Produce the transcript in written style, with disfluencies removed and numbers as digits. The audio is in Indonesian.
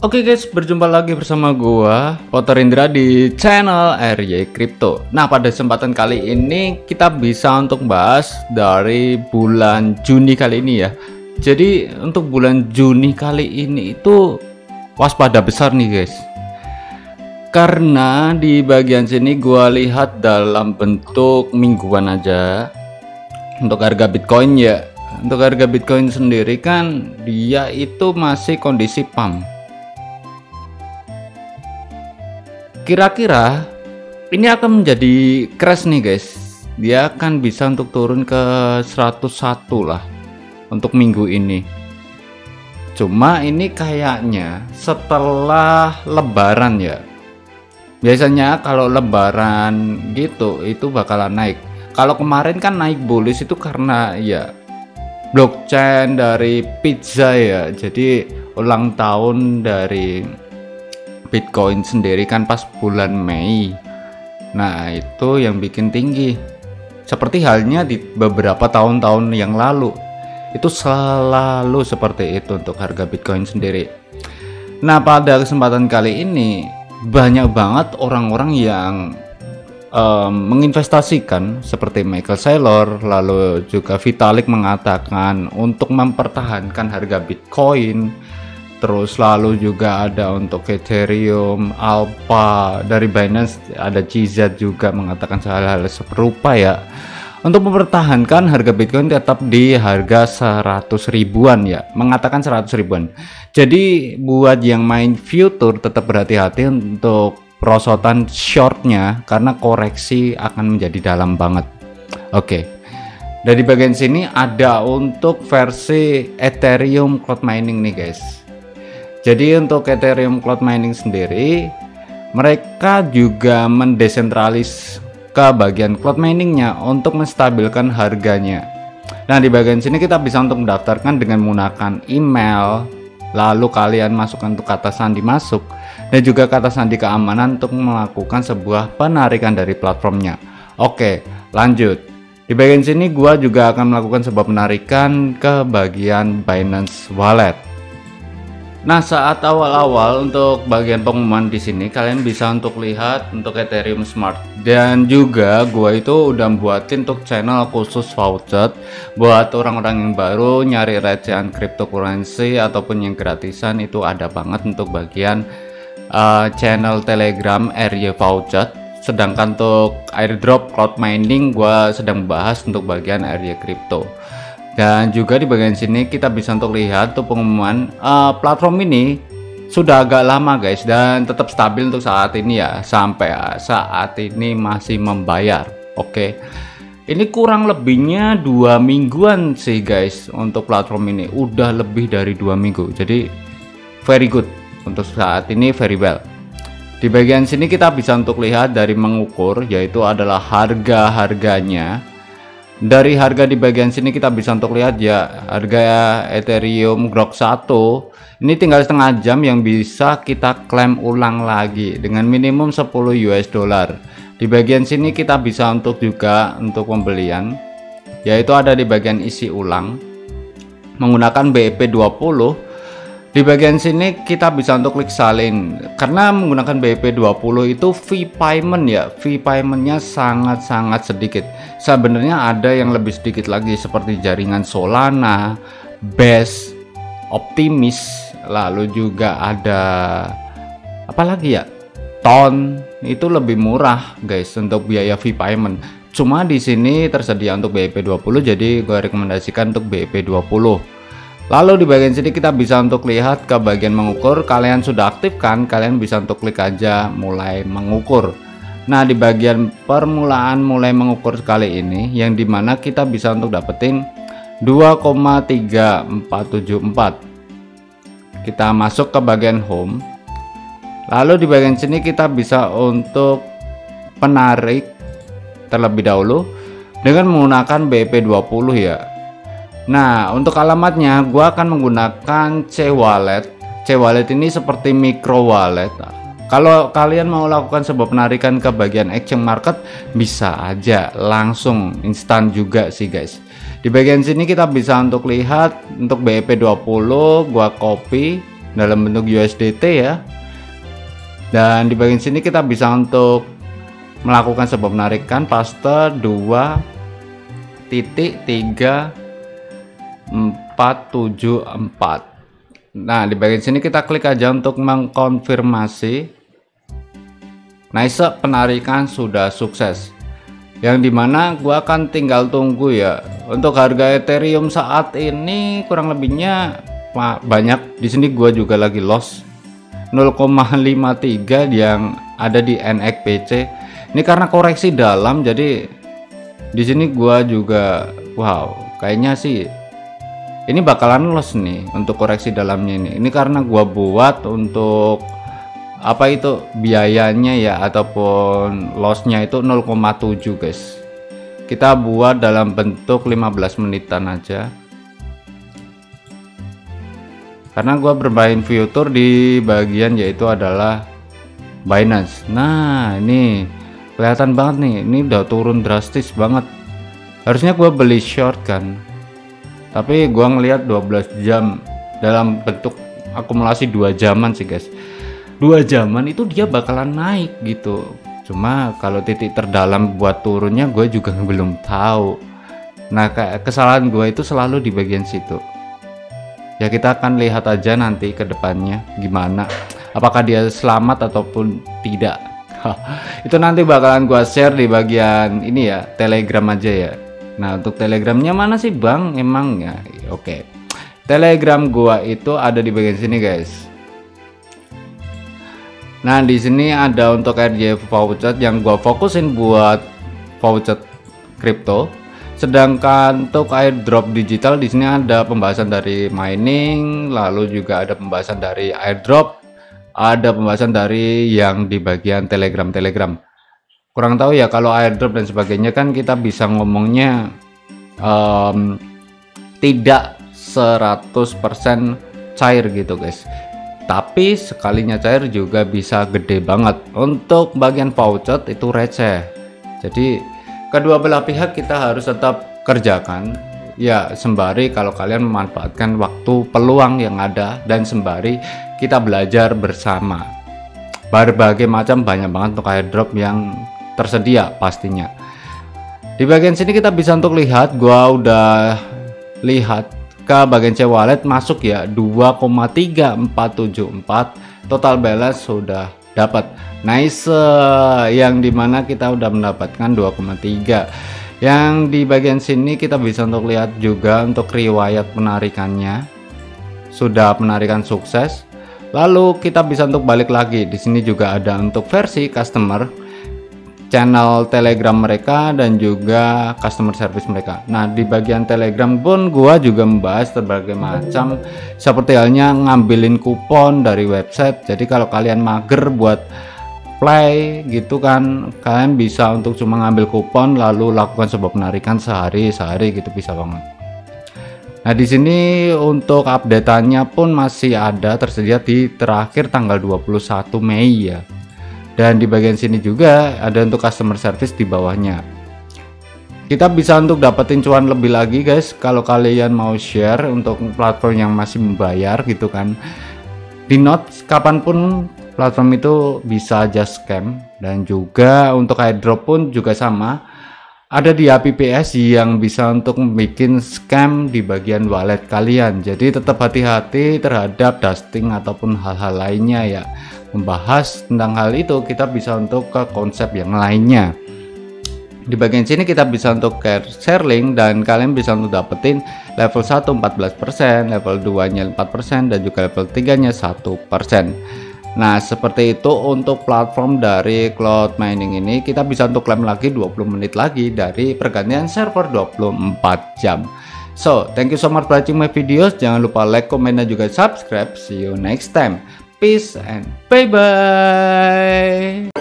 Oke guys, berjumpa lagi bersama gua Potter Indra di channel RY Crypto. Nah, pada kesempatan kali ini kita bisa untuk bahas dari bulan Juni kali ini ya. Jadi untuk bulan Juni kali ini itu waspada besar nih guys. Karena di bagian sini gua lihat dalam bentuk mingguan aja untuk harga Bitcoin ya. Untuk harga Bitcoin sendiri kan dia itu masih kondisi pump. Kira-kira ini akan menjadi crash nih guys. Dia akan bisa untuk turun ke 101 lah untuk minggu ini. Cuma ini kayaknya setelah lebaran ya. Biasanya kalau lebaran gitu itu bakalan naik. Kalau kemarin kan naik bullish itu karena ya blockchain dari pizza ya. Jadi ulang tahun dari Bitcoin sendiri kan pas bulan Mei. Nah itu yang bikin tinggi. Seperti halnya di beberapa tahun-tahun yang lalu. Itu selalu seperti itu untuk harga Bitcoin sendiri. Nah pada kesempatan kali ini banyak banget orang-orang yang menginvestasikan seperti Michael Saylor, lalu juga Vitalik mengatakan untuk mempertahankan harga Bitcoin. Terus lalu juga ada untuk Ethereum, Alpha, dari Binance ada GZ juga mengatakan hal-hal serupa ya. Untuk mempertahankan harga Bitcoin tetap di harga 100 ribuan ya, mengatakan 100 ribuan. Jadi buat yang main future tetap berhati-hati untuk perosotan shortnya karena koreksi akan menjadi dalam banget. Oke. Dari bagian sini ada untuk versi Ethereum Cloud Mining nih guys. Jadi untuk Ethereum Cloud Mining sendiri mereka juga mendesentralis ke bagian cloud miningnya untuk menstabilkan harganya. Nah di bagian sini kita bisa untuk mendaftarkan dengan menggunakan email, lalu kalian masukkan untuk kata sandi masuk dan juga kata sandi keamanan untuk melakukan sebuah penarikan dari platformnya. Oke lanjut, di bagian sini gua juga akan melakukan sebuah penarikan ke bagian Binance Wallet. Nah saat awal-awal untuk bagian pengumuman di sini kalian bisa untuk lihat untuk Ethereum Smart, dan juga gua itu udah buatin untuk channel khusus voucher buat orang-orang yang baru nyari recehan cryptocurrency ataupun yang gratisan. Itu ada banget untuk bagian channel Telegram RY Voucher. Sedangkan untuk airdrop cloud mining gua sedang bahas untuk bagian RY Crypto. Dan juga di bagian sini kita bisa untuk lihat tuh pengumuman platform ini sudah agak lama guys dan tetap stabil untuk saat ini ya, sampai saat ini masih membayar. Oke. Ini kurang lebihnya 2 mingguan sih guys untuk platform ini, udah lebih dari 2 minggu. Jadi very good untuk saat ini, very well. Di bagian sini kita bisa untuk lihat dari mengukur, yaitu adalah harga-harganya. Dari harga di bagian sini kita bisa untuk lihat ya, harga Ethereum Grok 1 ini tinggal setengah jam yang bisa kita klaim ulang lagi dengan minimum 10 US dollar. Di bagian sini kita bisa untuk juga untuk pembelian, yaitu ada di bagian isi ulang menggunakan BEP20. Di bagian sini kita bisa untuk klik salin karena menggunakan BEP20 itu fee payment ya, fee paymentnya sangat-sangat sedikit. Sebenarnya ada yang lebih sedikit lagi seperti jaringan Solana, Base, Optimis, lalu juga ada apa lagi ya, Ton, itu lebih murah guys untuk biaya fee payment. Cuma di sini tersedia untuk BEP20, jadi gue rekomendasikan untuk BEP20. Lalu di bagian sini kita bisa untuk lihat ke bagian mengukur. Kalian sudah aktifkan, kalian bisa untuk klik aja mulai mengukur. Nah di bagian permulaan mulai mengukur kali ini yang dimana kita bisa untuk dapetin 2,3474. Kita masuk ke bagian home. Lalu di bagian sini kita bisa untuk penarik terlebih dahulu dengan menggunakan BEP20 ya. Nah untuk alamatnya gua akan menggunakan C-Wallet. C-Wallet ini seperti micro wallet. Kalau kalian mau lakukan sebuah penarikan ke bagian exchange market bisa aja langsung instan juga sih guys. Di bagian sini kita bisa untuk lihat untuk BEP20 gua copy dalam bentuk USDT ya. Dan di bagian sini kita bisa untuk melakukan sebuah penarikan paste 2.3474. Nah, di bagian sini kita klik aja untuk mengkonfirmasi. Nice, penarikan sudah sukses. Yang dimana gua akan tinggal tunggu ya. Untuk harga Ethereum saat ini kurang lebihnya banyak. Di sini gua juga lagi loss 0,53 yang ada di NXPC. Ini karena koreksi dalam, jadi di sini gua juga wow, kayaknya sih ini bakalan loss nih untuk koreksi dalamnya ini. Ini karena gua buat untuk apa itu biayanya ya, ataupun lossnya itu 0,7 guys. Kita buat dalam bentuk 15 menitan aja, karena gua bermain future di bagian yaitu adalah Binance. Nah, ini kelihatan banget nih, ini udah turun drastis banget. Harusnya gua beli short kan, tapi gua ngelihat 12 jam dalam bentuk akumulasi 2 jaman sih guys. 2 jaman itu dia bakalan naik gitu. Cuma kalau titik terdalam buat turunnya gue juga belum tahu. Nah, kesalahan gue itu selalu di bagian situ. Ya kita akan lihat aja nanti ke depannya gimana, apakah dia selamat ataupun tidak. Itu nanti bakalan gue share di bagian ini ya, Telegram aja ya. Nah, untuk Telegramnya mana sih Bang emangnya? Oke. Telegram gua itu ada di bagian sini guys. Nah, di sini ada untuk RJ voucher yang gua fokusin buat voucher kripto. Sedangkan untuk airdrop digital di sini ada pembahasan dari mining, lalu juga ada pembahasan dari airdrop, ada pembahasan dari yang di bagian Telegram. Kurang tahu ya kalau airdrop dan sebagainya, kan kita bisa ngomongnya tidak 100% cair gitu guys. Tapi sekalinya cair juga bisa gede banget. Untuk bagian voucher itu receh. Jadi kedua belah pihak kita harus tetap kerjakan ya, sembari kalau kalian memanfaatkan waktu peluang yang ada, dan sembari kita belajar bersama. Berbagai macam banyak banget untuk airdrop yang tersedia pastinya. Di bagian sini kita bisa untuk lihat, gua udah lihat ke bagian C wallet masuk ya 2,3474, total balance sudah dapat. Nice, yang dimana kita udah mendapatkan 2,3. Yang di bagian sini kita bisa untuk lihat juga untuk riwayat penarikannya, sudah penarikan sukses. Lalu kita bisa untuk balik lagi, di sini juga ada untuk versi customer, channel Telegram mereka, dan juga customer service mereka. Nah, di bagian Telegram pun gua juga membahas berbagai macam, seperti halnya ngambilin kupon dari website. Jadi kalau kalian mager buat play gitu kan, kalian bisa untuk cuma ngambil kupon lalu lakukan sebuah penarikan sehari gitu, bisa banget. Nah, di sini untuk update-nya pun masih ada tersedia di terakhir tanggal 21 Mei ya. Dan di bagian sini juga ada untuk customer service di bawahnya. Kita bisa untuk dapetin cuan lebih lagi guys kalau kalian mau share untuk platform yang masih membayar gitu kan. Di notes kapanpun platform itu bisa aja scam. Dan juga untuk airdrop pun juga sama, ada di APPS yang bisa untuk bikin scam di bagian wallet kalian. Jadi tetap hati-hati terhadap dusting ataupun hal-hal lainnya ya. Membahas tentang hal itu kita bisa untuk ke konsep yang lainnya. Di bagian sini kita bisa untuk share link, dan kalian bisa untuk dapetin level 1 14%, level 2 nya 4%, dan juga level 3 nya 1%. Nah, seperti itu untuk platform dari cloud mining ini. Kita bisa untuk klaim lagi 20 menit lagi dari pergantian server 24 jam. So, thank you so much for watching my videos. Jangan lupa like, comment, dan juga subscribe. See you next time. Peace and bye bye.